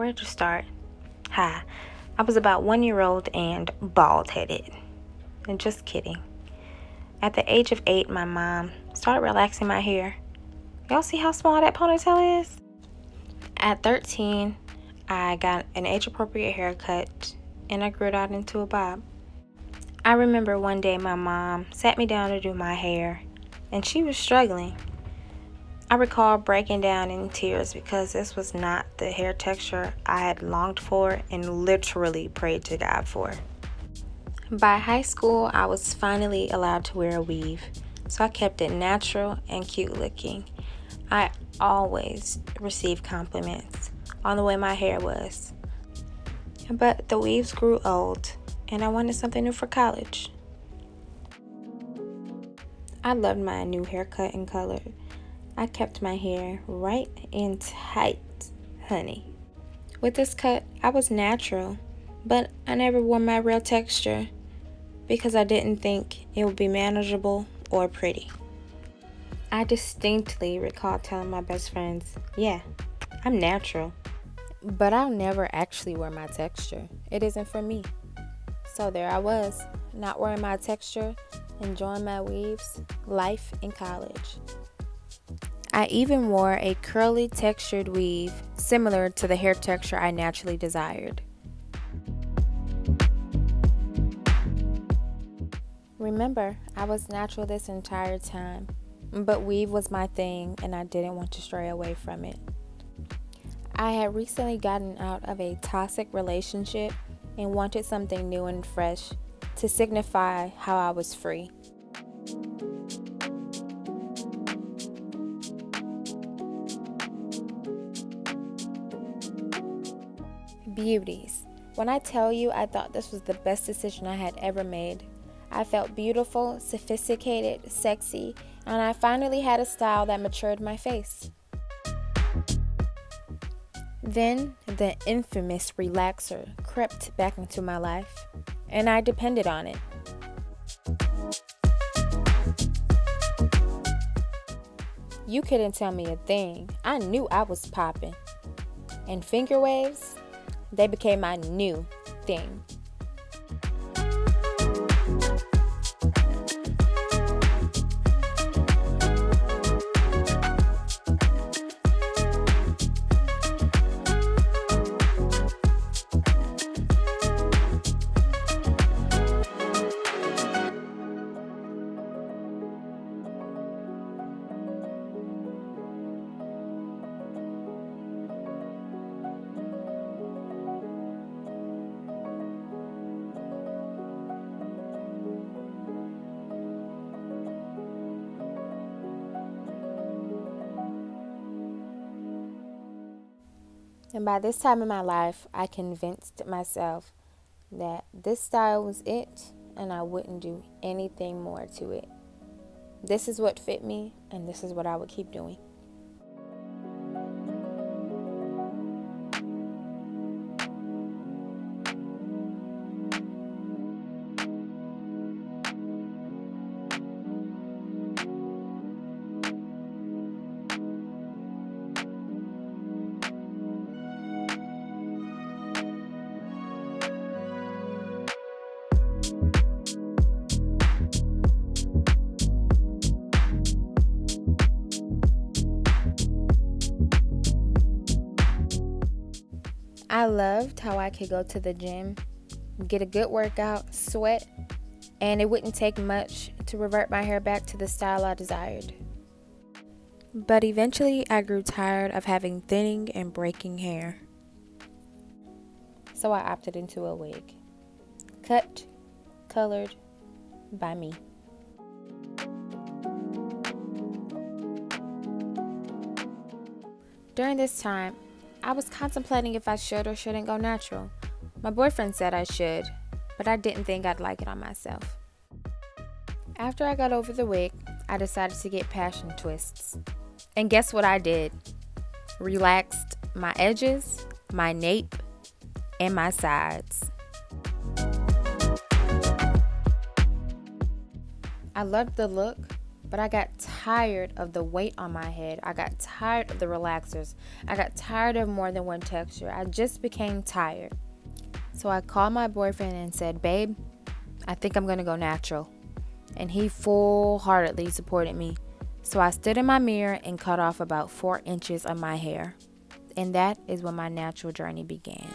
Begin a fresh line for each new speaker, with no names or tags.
where to start? Hi, I was about 1 year old and bald headed. And just kidding. At the age of 8, my mom started relaxing my hair. Y'all see how small that ponytail is? At 13, I got an age appropriate haircut and I grew it out into a bob. I remember one day my mom sat me down to do my hair and she was struggling. I recall breaking down in tears because this was not the hair texture I had longed for and literally prayed to God for. By high school, I was finally allowed to wear a weave, so I kept it natural and cute looking. I always received compliments on the way my hair was. But the weaves grew old, and I wanted something new for college. I loved my new haircut and color. I kept my hair right and tight, honey. With this cut, I was natural, but I never wore my real texture because I didn't think it would be manageable or pretty. I distinctly recall telling my best friends, yeah, I'm natural, but I'll never actually wear my texture. It isn't for me. So there I was, not wearing my texture, enjoying my weaves, life in college. I even wore a curly textured weave similar to the hair texture I naturally desired. Remember, I was natural this entire time, but weave was my thing and I didn't want to stray away from it. I had recently gotten out of a toxic relationship and wanted something new and fresh to signify how I was free. Beauties. When I tell you I thought this was the best decision I had ever made. I felt beautiful, sophisticated, sexy, and I finally had a style that matured my face. Then the infamous relaxer crept back into my life, and I depended on it. You couldn't tell me a thing. I knew I was popping. And finger waves, they became my new thing. And by this time in my life, I convinced myself that this style was it and I wouldn't do anything more to it. This is what fit me and this is what I would keep doing. I loved how I could go to the gym, get a good workout, sweat, and it wouldn't take much to revert my hair back to the style I desired. But eventually I grew tired of having thinning and breaking hair. So I opted into a wig. Cut, colored by me. During this time, I was contemplating if I should or shouldn't go natural. My boyfriend said I should, but I didn't think I'd like it on myself. After I got over the wig, I decided to get passion twists. And guess what I did? Relaxed my edges, my nape, and my sides. I loved the look, But I got tired of the weight on my head. I got tired of the relaxers. I got tired of more than one texture. I just became tired. So I called my boyfriend and said, babe, I think I'm going to go natural. And he full-heartedly supported me. So I stood in my mirror and cut off about 4 inches of my hair. And that is when my natural journey began.